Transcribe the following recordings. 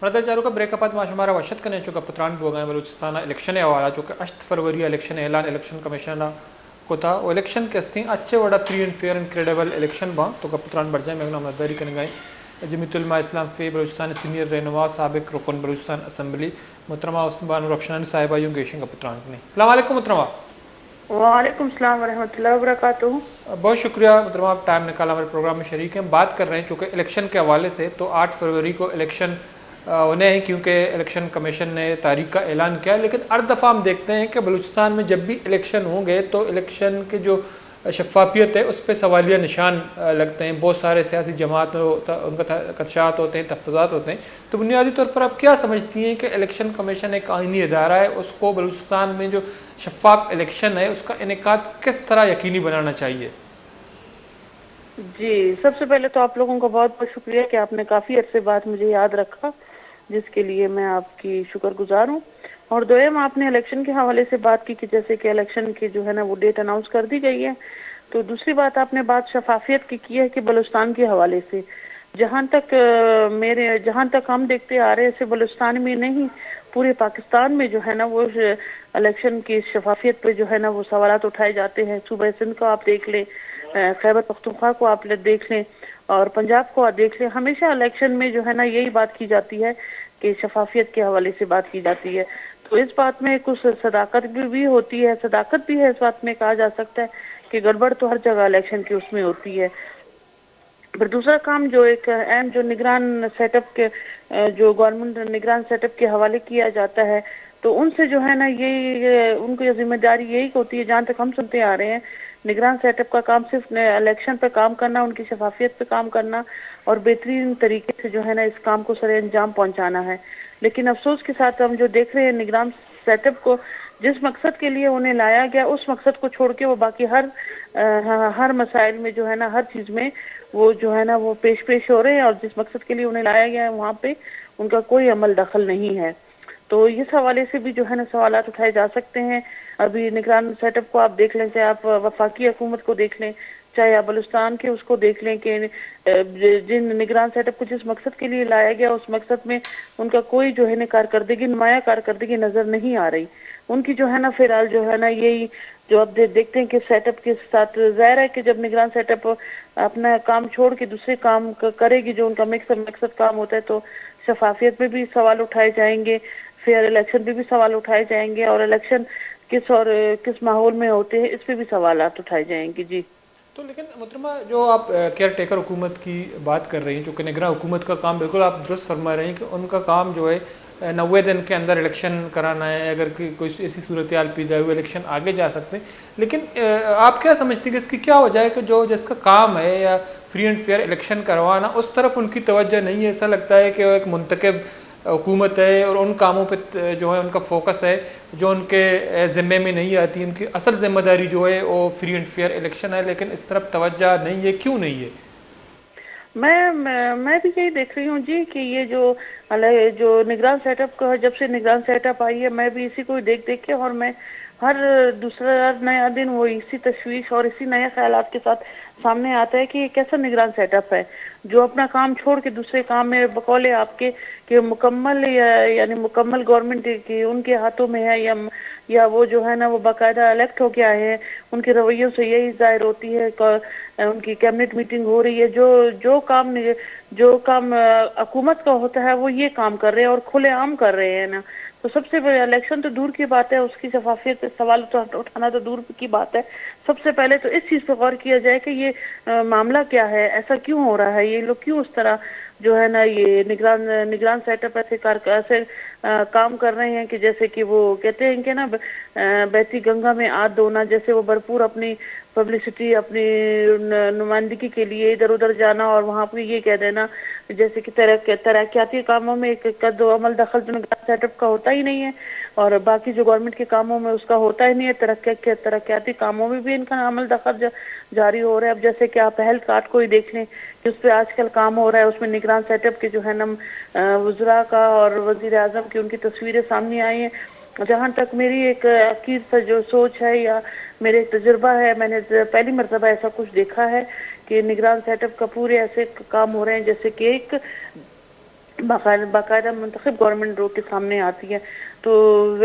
مرد چاروں کا بریک اپ ما شمارا وشت کنے چوکا پتران بوگائیں بلوچستان الیکشن والا چوکا 8 فروری الیکشن اعلان الیکشن کمیشن کو تھا وہ الیکشن کے استیں اچھے وڑا free and fair and credible election با تو کا پتران بڑھ جائیں میں مداری کرنے گئے جمیت علماء اسلام فی بلوچستان سینئر رہنما سابق رکن بلوچستان اسمبلی محترمہ عثمان رخشانی صاحبہ یوں گیشن کا پتران نے السلام علیکم محترمہ. وعلیکم السلام ورحمۃ اللہ وبرکاتہ. بہت شکریہ محترمہ آپ ٹائم نکالا ہمارے پروگرام میں شریک ہیں. بات کر رہے ہیں چونکہ الیکشن کے حوالے سے تو 8 فروری کو الیکشن ہونے ہیں کیونکہ الیکشن کمیشن نے تاریخ کا اعلان کیا ہے، لیکن ہر دفعہ ہم دیکھتے ہیں کہ بلوچستان میں جب بھی الیکشن ہوں گے تو الیکشن کے جو شفافیت ہے اس پہ سوالیہ نشان لگتے ہیں. بہت سارے سیاسی جماعت میں ان کا خدشات ہوتے ہیں، تحفظات ہوتے ہیں. تو بنیادی طور پر آپ کیا سمجھتی ہیں کہ الیکشن کمیشن ایک آئینی ادارہ ہے، اس کو بلوچستان میں جو شفاف الیکشن ہے اس کا انعقاد کس طرح یقینی بنانا چاہیے؟ جی، سب سے پہلے تو آپ لوگوں کا بہت بہت شکریہ کہ آپ نے کافی عرصے بعد مجھے یاد رکھا، جس کے لیے میں آپ کی شکر گزار ہوں. اور دویم آپ نے الیکشن کے حوالے سے بات کی کہ جیسے کہ الیکشن کی جو ہے نا وہ ڈیٹ اناؤنس کر دی گئی ہے. تو دوسری بات آپ نے بات شفافیت کی ہے کہ بلوچستان کے حوالے سے جہاں تک ہم دیکھتے آ رہے ہیں بلوچستان میں نہیں پورے پاکستان میں جو ہے نا وہ الیکشن کی شفافیت پہ جو ہے نا وہ سوالات اٹھائے جاتے ہیں. صوبہ سندھ کو آپ دیکھ لیں، خیبر پختونخوا کو آپ دیکھ لیں اور پنجاب کو آپ دیکھ لیں، ہمیشہ الیکشن میں جو ہے نا یہی بات کی جاتی ہے کہ شفافیت کے حوالے سے بات کی جاتی ہے. تو اس بات میں کچھ صداقت بھی ہوتی ہے، صداقت بھی ہے اس بات میں. کہا جا سکتا ہے کہ گڑبڑ تو ہر جگہ الیکشن کی اس میں ہوتی ہے. پھر دوسرا کام جو ایک اہم جو نگران سیٹ اپ کے جو گورنمنٹ نگران سیٹ اپ کے حوالے کیا جاتا ہے تو ان سے جو ہے نا یہ ان کی ذمہ داری یہی ہوتی ہے، جہاں تک ہم سنتے آ رہے ہیں نگران سیٹ اپ کا کام صرف الیکشن پہ کام کرنا، ان کی شفافیت پہ کام کرنا اور بہترین طریقے سے جو ہے نا اس کام کو سر انجام پہنچانا ہے. لیکن افسوس کے ساتھ ہم جو دیکھ رہے ہیں نگران سیٹ اپ کو جس مقصد کے لیے انہیں لایا گیا اس مقصد کو چھوڑ کے وہ باقی ہر مسائل میں جو ہے نا ہر چیز میں وہ جو ہے نا وہ پیش ہو رہے ہیں، اور جس مقصد کے لیے انہیں لایا گیا ہے وہاں پہ ان کا کوئی عمل دخل نہیں ہے. تو اس حوالے سے بھی جو ہے نا سوالات اٹھائے جا سکتے ہیں. ابھی نگران سیٹ اپ کو آپ دیکھ لیں، چاہے آپ وفاقی حکومت کو دیکھ لیں، چاہے آپ بلوچستان کے اس کو دیکھ لیں کہ جن نگران سیٹ اپ کو جس مقصد کے لیے لایا گیا اس مقصد میں ان کا کوئی جو ہے نا نمایاں کارکردگی نظر نہیں آ رہی. ان کی جو ہے نا فی الحال جو ہے نا یہی جو اب دیکھتے ہیں کہ سیٹ اپ کے ساتھ ظاہر ہے کہ جب نگران سیٹ اپ اپنا کام چھوڑ کے دوسرے کام کرے گی جو ان کا مقصد کام ہوتا ہے تو شفافیت پہ بھی سوال اٹھائے جائیں گے، فیئر الیکشن پہ بھی سوال اٹھائے جائیں گے، اور الیکشن کس ماحول میں ہوتے ہیں اس پہ بھی سوالات اٹھائے جائیں گے. جی تو لیکن محترمہ جو آپ کیئر ٹیکر حکومت کی بات کر رہی ہیں، جو کہ نگراں حکومت کا کام بالکل آپ درست فرما رہے ہیں کہ ان کا کام جو ہے 90 دن کے اندر الیکشن کرانا ہے. اگر کوئی ایسی صورتحال پیدا ہوئی الیکشن آگے جا سکتے ہیں، لیکن آپ کیا سمجھتی ہیں کہ اس کی کیا وجہ ہے کہ جو جس کا کام ہے یا فری اینڈ فیئر الیکشن کروانا اس طرف ان کی توجہ نہیں ہے؟ ایسا لگتا ہے کہ وہ ایک منتخب حکومت ہے اور ان کاموں پہ جو ہے ان کا فوکس ہے جو ان کے ذمے میں نہیں آتی. ان کی اصل ذمہ داری جو ہے وہ فری اینڈ فیئر الیکشن ہے، لیکن اس طرف توجہ نہیں ہے. کیوں نہیں ہے؟ میں بھی یہی دیکھ رہی ہوں جی کہ یہ جو نگران سیٹ اپ کا جب سے نگران سیٹ اپ آئی ہے میں بھی اسی کو دیکھ کے اور میں ہر دوسرا نیا دن وہ اسی تشویش اور اسی نئے خیالات کے ساتھ سامنے آتا ہے کہ یہ کیسا نگران سیٹ اپ ہے جو اپنا کام چھوڑ کے دوسرے کام میں بقول آپ کے کہ مکمل یعنی مکمل گورنمنٹ کی ان کے ہاتھوں میں ہے یا وہ جو ہے نا وہ باقاعدہ الیکٹ ہو کے آئے ہیں. ان کے رویوں سے یہی ظاہر ہوتی ہے، ان کی کیبنٹ میٹنگ ہو رہی ہے، جو کام حکومت کا ہوتا ہے وہ یہ کام کر رہے ہیں اور کھلے عام کر رہے ہیں نا. تو سب سے بڑے الیکشن تو دور کی بات ہے، اس کی شفافیت سوال اٹھانا تو دور کی بات ہے. سب سے پہلے تو اس چیز پہ غور کیا جائے کہ یہ معاملہ کیا ہے، ایسا کیوں ہو رہا ہے، یہ لوگ کیوں اس طرح جو ہے نا یہ نگران سیٹ اپ ایسے کام کر رہے ہیں کہ جیسے کہ وہ کہتے ہیں کہ نا بہتی گنگا میں آگ دونا، جیسے وہ بھرپور اپنی پبلسٹی اپنی نمائندگی کے لیے ادھر ادھر جانا اور وہاں پہ یہ کہہ دینا جیسے کہ ترقیاتی کاموں میں ایک قد و عمل دخل جو نگران سیٹ اپ کا ہوتا ہی نہیں ہے اور باقی جو گورنمنٹ کے کاموں میں اس کا ہوتا ہی نہیں ہے. ترقیاتی کاموں میں بھی ان کا عمل دخل جاری ہو رہا ہے. اب جیسے کہ آپ پہل کارڈ کو ہی دیکھ لیں جس پہ آج کل کام ہو رہا ہے، اس میں نگران سیٹ اپ کے جو ہے نا وزراء کا اور وزیر اعظم کی ان کی تصویریں سامنے آئی ہیں. جہاں تک میری ایک عقید سے جو سوچ ہے یا میرے ایک تجربہ ہے، میں نے پہلی مرتبہ ایسا کچھ دیکھا ہے کہ نگران سیٹ اپ کا پورے ایسے کام ہو رہے ہیں جیسے کہ ایک باقاعدہ منتخب گورنمنٹ رو کے سامنے آتی ہے. تو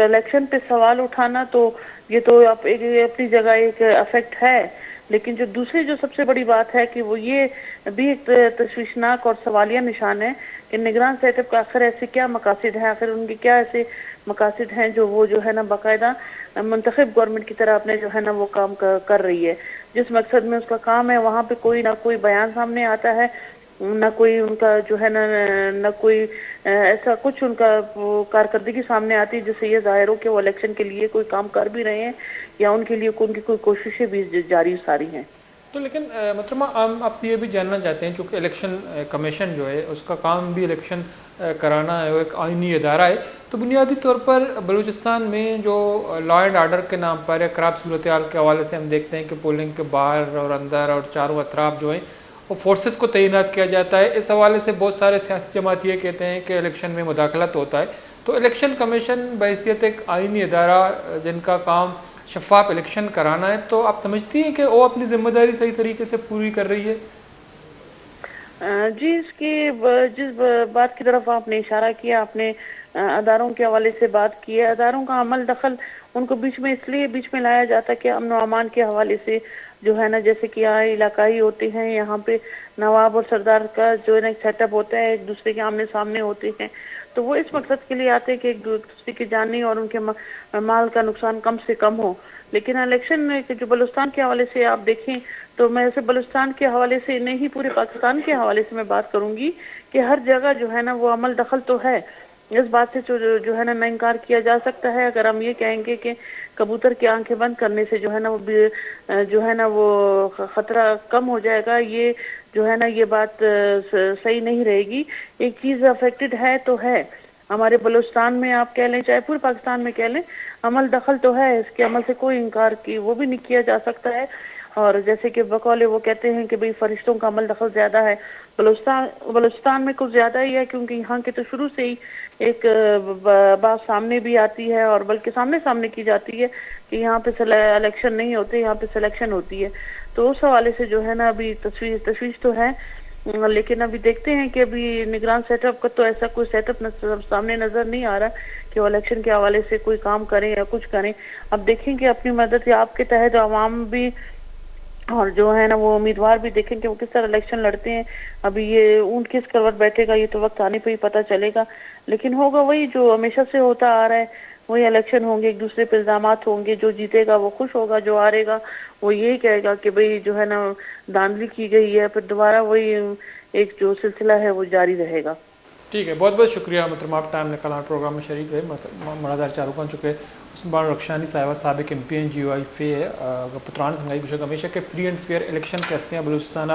الیکشن پہ سوال اٹھانا تو یہ تو اپنی جگہ ایک افیکٹ ہے، لیکن جو دوسری جو سب سے بڑی بات ہے کہ وہ یہ بھی ایک تشویشناک اور سوالیہ نشان ہے کہ نگران سیٹ اپ کا آخر ایسے کیا مقاصد ہیں، آخر ان کے کیا ایسے مقاصد ہیں جو وہ جو ہے نا باقاعدہ منتخب گورنمنٹ کی طرح اپنے جو ہے نا وہ کام کر رہی ہے. جس مقصد میں اس کا کام ہے وہاں پہ کوئی نہ کوئی بیان سامنے آتا ہے، نہ کوئی ان کا جو ہے نہ کوئی ایسا کچھ ان کا کارکردگی سامنے آتی ہے جس سے یہ ظاہر ہو کہ وہ الیکشن کے لیے کوئی کام کر بھی رہے ہیں یا ان کے لیے ان کی کوئی کوششیں بھی جاری ساری ہیں. تو لیکن محترمہ ہم آپ سے یہ بھی جاننا چاہتے ہیں چونکہ الیکشن کمیشن جو ہے اس کا کام بھی الیکشن کرانا ہے، وہ ایک آئینی ادارہ ہے، تو بنیادی طور پر بلوچستان میں جو لا اینڈ آرڈر کے نام پر یا خراب صورتحال کے حوالے سے ہم دیکھتے ہیں کہ پولنگ کے باہر اور اندر اور چاروں اطراف جو ہیں وہ فورسز کو تعینات کیا جاتا ہے. اس حوالے سے بہت سارے سیاسی جماعت یہ کہتے ہیں کہ الیکشن میں مداخلت ہوتا ہے. تو الیکشن کمیشن بحیثیت ایک آئینی ادارہ جن کا کام شفاف الیکشن کرانا ہے، تو آپ سمجھتی ہیں کہ وہ اپنی ذمہ داری صحیح طریقے سے پوری کر رہی ہے؟ جی، اس کی جس بات کی طرف آپ نے اشارہ کیا، آپ نے اداروں کے حوالے سے بات کی ہے. اداروں کا عمل دخل ان کو بیچ میں اس لیے بیچ میں لایا جاتا ہے کہ امن و امان کے حوالے سے جو ہے نا جیسے کہ یہاں علاقائی ہوتے ہیں، یہاں پہ نواب اور سردار کا جو ہے نا ایک سیٹ اپ ہوتا ہے، ایک دوسرے کے آمنے سامنے ہوتے ہیں، تو وہ اس مقصد کے لیے آتے ہیں کہ ایک دوسرے کی جانی اور ان کے مال کا نقصان کم سے کم ہو. لیکن الیکشن جو بلوچستان کے حوالے سے آپ دیکھیں تو میں اسے بلوچستان کے حوالے سے نہیں پورے پاکستان کے حوالے سے میں بات کروں گی کہ ہر جگہ جو ہے نا وہ عمل دخل تو ہے. اس بات سے جو ہے نا انکار کیا جا سکتا ہے اگر ہم یہ کہیں گے کہ کبوتر کی آنکھیں بند کرنے سے جو ہے نا وہ جو ہے نا وہ خطرہ کم ہو جائے گا. یہ جو ہے نا یہ بات صحیح نہیں رہے گی. ایک چیز افیکٹڈ ہے تو ہے ہمارے بلوچستان میں، آپ کہہ لیں چاہے پورے پاکستان میں کہہ لیں، عمل دخل تو ہے، اس کے عمل سے کوئی انکار کی وہ بھی نہیں کیا جا سکتا ہے. اور جیسے کہ بقول وہ کہتے ہیں کہ بھئی فرشتوں کا عمل دخل زیادہ ہے، بلوچستان میں کچھ زیادہ ہی ہے کیونکہ یہاں کے تو شروع سے ہی ایک بات سامنے بھی آتی ہے اور بلکہ سامنے کی جاتی ہے کہ یہاں پہ الیکشن نہیں ہوتے، یہاں پہ سلیکشن ہوتی ہے. تو اس حوالے سے جو ہے نا ابھی تشویش تو ہے، لیکن ابھی دیکھتے ہیں کہ ابھی نگران سیٹ اپ کا تو ایسا کوئی سیٹ اپ سامنے نظر نہیں آ رہا کہ وہ الیکشن کے حوالے سے کوئی کام کریں یا کچھ کریں. اب دیکھیں کہ اپنی مدد یا آپ کے تحت عوام بھی اور جو ہے نا وہ امیدوار بھی دیکھیں کہ وہ کس طرح الیکشن لڑتے ہیں. ابھی یہ اونٹ کس کروٹ بیٹھے گا یہ تو وقت آنے پہ ہی پتہ چلے گا، لیکن ہوگا وہی جو ہمیشہ سے ہوتا آ رہا ہے، وہی الیکشن ہوں گے، ایک دوسرے پہ الزامات ہوں گے، جو جیتے گا وہ خوش ہوگا، جو ہارے گا وہ یہی کہے گا کہ بھئی جو ہے نا دھاندلی کی گئی ہے. پھر دوبارہ وہی ایک جو سلسلہ ہے وہ جاری رہے گا. ٹھیک ہے، بہت بہت شکریہ محترمہ، آپ ٹائم نکال پروگرام میں شریک ہوئے. مڑادار چارکان چکے عثمان رخشانی صاحبہ سابق M P N G Y فے پتران کنگائی گوشک ہمیشہ کہ فری اینڈ فیئر الیکشن کہتے ہیں بلوچستانہ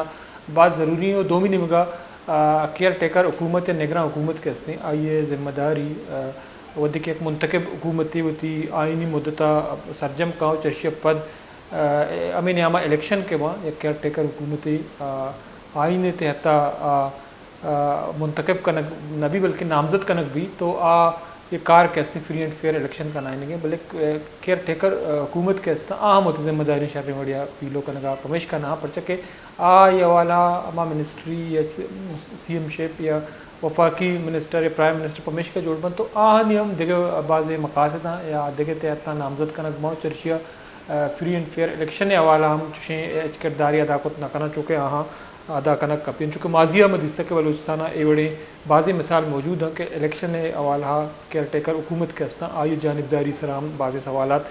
بعض ضروری ہو دومی نمگا کیئر ٹیکر حکومت یا نگراں حکومت کہتے ہیں آئیے ذمہ داری ودی کہ ایک منتخب حکومتی ہوتی آئینی مدتہ سرجم کا چرشی پد امین نامہ الیکشن کے وہاں ایک کیئر ٹیکر حکومتی آئین تحتا منتخب کنک نبی بلکہ نامزد کنک بھی تو یہ کار کہتے ہیں فری اینڈ فیئر الیکشن کا نائن گے بلکہ کیئر ٹیکر حکومت کہتے ہیں اہم ہوتی ذمہ داری شہر وڑیا پیلو کنگا پمیش کا نام پڑ چکے یہ والا اما منسٹری یا سی ایم شپ یا وفاقی منسٹر یا پرائم منسٹر پمیش کا جوڑ بند تو نیم دیگر بعض مقاصد ہیں یا دیگر تحت نامزد کنک ماؤ چرچیا فری اینڈ فیئر الیکشن حوالہ ہم چشیں کرداری ادا کو نہ کرنا چکے ادا کنک کپین چونکہ ماضیہ میں دستہ کے بلوچستانہ ایوڑے بعضی مثال موجود ہیں کہ الیکشن حوالہ کیئر ٹیکر حکومت کے استعمال آئی جانبداری سرام بعض سوالات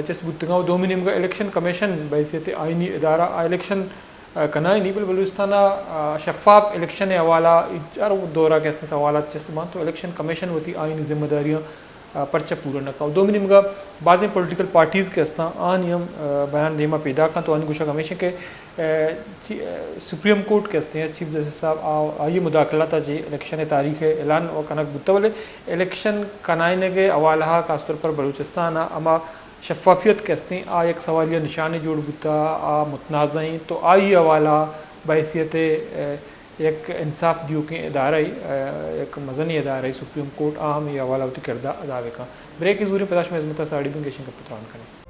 چس بتگاؤ دومی نمگا الیکشن کمیشن بحیثیت آئینی ادارہ الیکشن کنائی نہیں بلوچستانہ شفاف الیکشن حوالہ چاروں دورہ کے استعمال سوالات چستمان تو الیکشن کمیشن ہوتی آئینی ذمہ داریاں پرچہ پورا نہ کاؤ دومی نمگا بعض پولیٹیکل پارٹیز کے استعمال نیم بیان دیما پیدا کن تو گوشک ہمیشہ کہ سپریم کورٹ کہتے ہیں چیف جسٹس صاحب آئیے مداخلت جی الیکشن تاریخ اعلان و کنک بتولے الیکشن کنائنے کے حوالہ خاص طور پر بلوچستان اما شفافیت کہتے ہیں ایک سوالیہ نشان جوڑ بتا متنازعیں تو آئی حوالہ بحیثیت ایک انصاف دیو کے ادارہ ایک مدنی ادارہ سپریم کورٹ اہم یہ حوالہ ہوتی کردہ ادا کا بریک کی ضروری پیداش میں عظمت ساڑی بن گیشن کا پتران کریں.